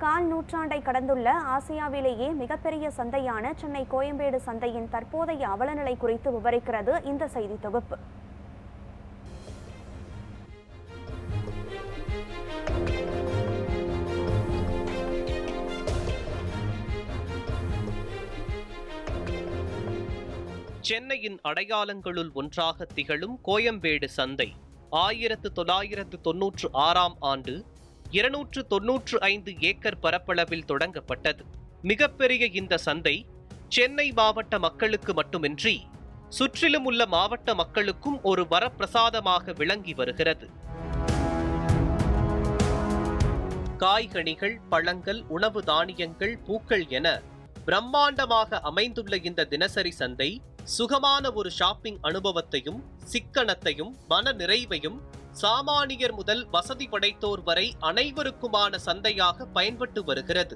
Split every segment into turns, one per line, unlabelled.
கால் நூற்றாண்டை கடந்துள்ள ஆசியாவிலேயே மிகப்பெரிய சந்தையான சென்னை கோயம்பேடு சந்தையின் தற்போதைய அவலநிலை குறித்து விவரிக்கிறது இந்த செய்தி தொகுப்பு.
சென்னையின் அடையாளங்களுள் ஒன்றாக திகழும் கோயம்பேடு சந்தை 1996ஆம் ஆண்டு 295 ஏக்கர் பரப்பளவில் தொடங்கப்பட்டது. மிகப்பெரிய இந்த சந்தை சென்னை மாவட்ட மக்களுக்கு மட்டுமின்றி சுற்றிலும் உள்ள மாவட்ட மக்களுக்கும் ஒரு வரப்பிரசாதமாக விளங்கி வருகிறது. காய்கனிகள், பழங்கள், உணவு தானியங்கள், பூக்கள் என பிரம்மாண்டமாக அமைந்துள்ள இந்த தினசரி சந்தை சுகமான ஒரு ஷாப்பிங் அனுபவத்தையும் சிக்கனத்தையும் மன நிறைவையும் சாமானியர் முதல் வசதி படைத்தோர் வரை அனைவருக்குமான சந்தையாக பயன்பட்டு வருகிறது.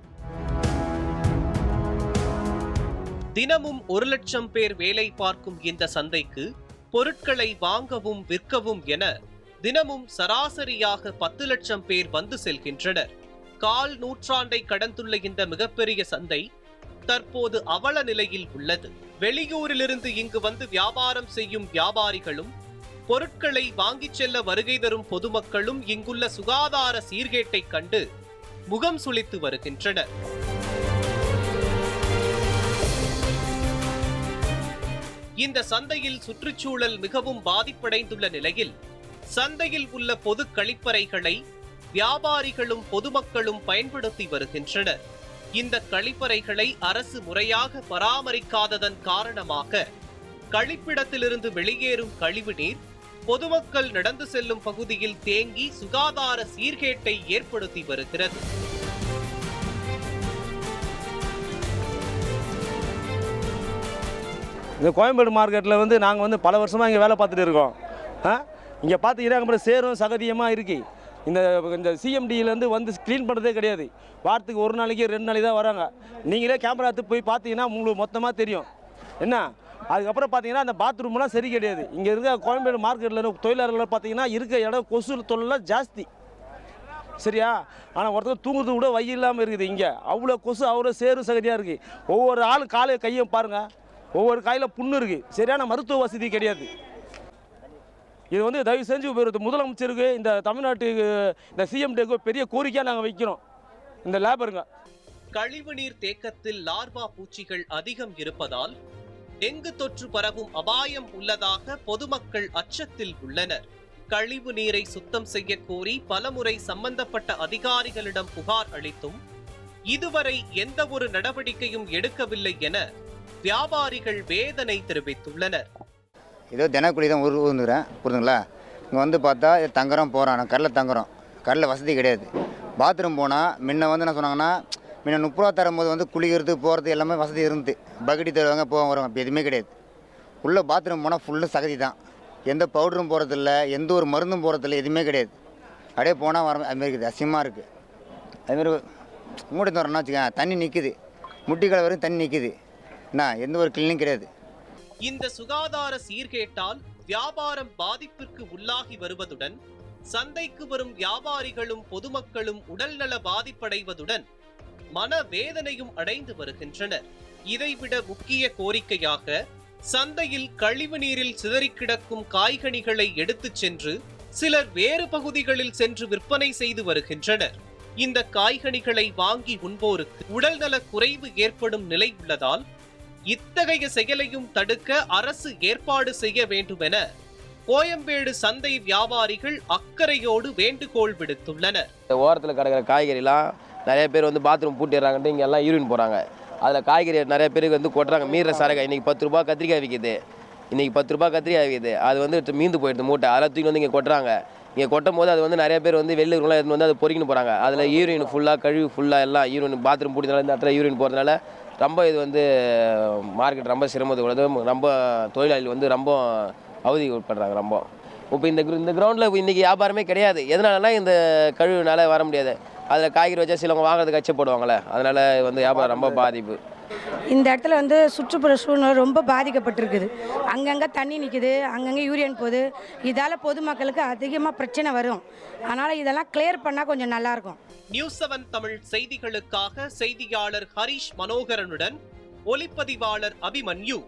தினமும் 1 லட்சம் பேர் வேலை பார்க்கும் இந்த சந்தைக்கு பொருட்களை வாங்கவும் விற்கவும் என தினமும் சராசரியாக 10 லட்சம் பேர் வந்து செல்கின்றனர். கால் நூற்றாண்டை கடந்துள்ள இந்த மிகப்பெரிய சந்தை தற்போது அவல நிலையில் உள்ளது. வெளியூரிலிருந்து இங்கு வந்து வியாபாரம் செய்யும் வியாபாரிகளும் பொருட்களை வாங்கிச் செல்ல வருகை தரும் பொதுமக்களும் இங்குள்ள சுகாதார சீர்கேட்டை கண்டு முகம் சுளித்து வருகின்றனர். இந்த சந்தையில் சுற்றுச்சூழல் மிகவும் பாதிப்படைந்துள்ள நிலையில் சந்தையில் உள்ள பொது கழிப்பறைகளை வியாபாரிகளும் பொதுமக்களும் பயன்படுத்தி வருகின்றனர். இந்த கழிப்பறைகளை அரசு முறையாக பராமரிக்காததன் காரணமாக கழிப்பிடத்திலிருந்து வெளியேறும் கழிவு நீர் பொதுமக்கள் நடந்து செல்லும் பகுதியில் தேங்கி சுகாதார சீர்கேட்டை ஏற்படுத்தி வருகிறது.
இந்த கோயம்பேடு மார்க்கெட்டில் நாங்கள் பல வருஷமாக இங்கே வேலை பார்த்துட்டு இருக்கோம். இங்கே பார்த்தீங்கன்னா சேரும் சகதியமாக இருக்குது. இந்த சிஎம்டியிலேருந்து வந்து க்ளீன் பண்ணுறதே கிடையாது. வாரத்துக்கு 1 நாளைக்கு 2 நாளைக்கு தான் வராங்க. நீங்களே கேமரா எடுத்து போய் பார்த்தீங்கன்னா உங்களுக்கு மொத்தமாக தெரியும் என்ன. அதுக்கப்புறம் பார்த்தீங்கன்னா அந்த பாத்ரூம்லாம் சரி கிடையாது. இங்கே இருக்க கோயம்பேடு மார்க்கெட்டில் தொழிலாளர்கள் பார்த்தீங்கன்னா இருக்க இடம் கொசு தொழிலாம் ஜாஸ்தி, சரியா. ஆனால் ஒருத்தர் தூங்குறது கூட வழி இல்லாமல் இருக்குது. இங்கே அவ்வளோ கொசு, அவ்வளோ சேரும் சகதியாக இருக்குது. ஒவ்வொரு ஆள் காலை கையை பாருங்கள், ஒவ்வொரு காயில் புண்ணு இருக்குது. சரியான மருத்துவ வசதி கிடையாது. இது தயவு செஞ்சு முதலமைச்சருக்கு, இந்த தமிழ்நாட்டுக்கு, இந்த சிஎம்டிக்கு பெரிய கோரிக்கையாக நாங்கள் வைக்கிறோம். இந்த லேபருங்க
கழிவு நீர் தேக்கத்தில் லார்வா பூச்சிகள் அதிகம் இருப்பதால் டெங்கு தொற்று பரவும் அபாயம் உள்ளதாக பொதுமக்கள் அச்சத்தில் உள்ளனர். கழிவு நீரை சுத்தம் செய்ய கோரி பலமுறை சம்பந்தப்பட்ட அதிகாரிகளிடம் புகார் அளித்தும் இதுவரை எந்த ஒரு நடவடிக்கையும் எடுக்கவில்லை என வியாபாரிகள் வேதனை தெரிவித்துள்ளனர்.
ஏதோ தினக்கூலி தான் ஊருந்துக்கிறேன், புரிதுங்களா. இங்கே பார்த்தா தங்குறோம் போகிறோம், நான் கடையில் தங்குறோம். கடையில் வசதி கிடையாது. பாத்ரூம் போனால் முன்ன என்ன சொன்னாங்கன்னா, முன்ன 30 ரூபா தரும்போது குளிக்கிறது போகிறது எல்லாமே வசதி இருந்து பக்கெட்டி தருவாங்க, போவாங்க வருவாங்க. இப்போ எதுவுமே கிடையாது. உள்ளே பாத்ரூம் போனால் ஃபுல்லாக சகதி தான். எந்த பவுடரும் போகிறதில்ல, எந்த ஒரு மருந்தும் போகிறதில்ல, எதுவுமே கிடையாது. அப்படியே போனால் வர அதுமாரி இருக்குது, அசிங்கமாக இருக்குது. அதுமாரி மூடி தரோம்னா வச்சுக்கேன், தண்ணி நிற்குது, முட்டிக்கால் வரையும் தண்ணி நிற்குது. என்ன எந்த ஒரு கிளீனிங் கிடையாது.
இந்த சுகாதார சீர்கேட்டால் வியாபாரம் பாதிப்பிற்கு உள்ளாகி வருவதுடன் சந்தைக்கு வரும் வியாபாரிகளும் பொதுமக்களும் உடல்நல பாதிப்படைவதுடன் மனவேதனையும் அடைந்து வருகின்றனர். இதைவிட முக்கிய கோரிக்கையாக சந்தையில் கழிவு நீரில் சிதறி கிடக்கும் காய்கனிகளை எடுத்துச் சென்று சிலர் வேறு பகுதிகளில் சென்று விற்பனை செய்து வருகின்றனர். இந்த காய்கனிகளை வாங்கி உண்போருக்கு உடல்நல குறைவு ஏற்படும் நிலை உள்ளதால் இத்தகைய செயலையும் தடுக்க அரசு ஏற்பாடு செய்ய வேண்டும் என கோயம்பேடு சந்தை வியாபாரிகள் அக்கறையோடு வேண்டுகோள் விடுத்துள்ளனர்.
ஓரத்தில் கிடக்கிற காய்கறிலாம் நிறைய பேர் பாத்ரூம் பூட்டிடுறாங்கன்ட்டு இங்கே எல்லாம் யூரின் போகிறாங்க. அதில் காய்கறி நிறைய பேருக்கு கொட்டுறாங்க. மீற சரகை இன்றைக்கி 10 ரூபா கத்திரிக்காய் விற்கிது, இன்றைக்கி 10 ரூபா கத்திரிக்காய் விற்கிது. அது மீந்து போயிடுது மூட்டை. அதெல்லாம் தூக்கி இங்கே கொட்டுறாங்க. இங்கே கொட்டும் போது அது நிறைய பேர் வெளியூர்லாம் எடுத்து அது பொறிக்கின்னு போகிறாங்க. அதில் யூரின் ஃபுல்லாக கழிவு ஃபுல்லாக எல்லாம் யூரின் பாத்ரூம் பூட்டினால இந்த இடத்துல யூரின் போகிறதுனால ரொம்ப இது மார்க்கெட் ரொம்ப சிரமத்தை உள்ளது. ரொம்ப தொழிலாளிகள் ரொம்ப அவதி உட்படுறாங்க ரொம்ப. இப்போ இந்த கிரவுண்டில் இன்றைக்கி வியாபாரமே கிடையாது. எதனாலனா இந்த கழிவுனால வர முடியாது. அதில் காய்கறி வச்சா சிலவங்க வாங்குறதுக்கு அச்சப்படுவாங்களே, அதனால் வியாபாரம் ரொம்ப பாதிப்பு.
இந்த இடத்துல சுற்றுப்புற சூழ்நிலை ரொம்ப பாதிக்கப்பட்டிருக்குது. அங்கங்கே தண்ணி நிற்குது, அங்கங்கே யூரியன் போகுது. இதால் பொதுமக்களுக்கு அதிகமாக பிரச்சனை வரும். அதனால் இதெல்லாம் கிளியர் பண்ணால் கொஞ்சம் நல்லாயிருக்கும்.
நியூஸ் 7 தமிழ் செய்திகளுக்காக செய்தியாளர் ஹரிஷ் மனோகரனுடன் ஒளிப்பதிவாளர் அபிமன்யு.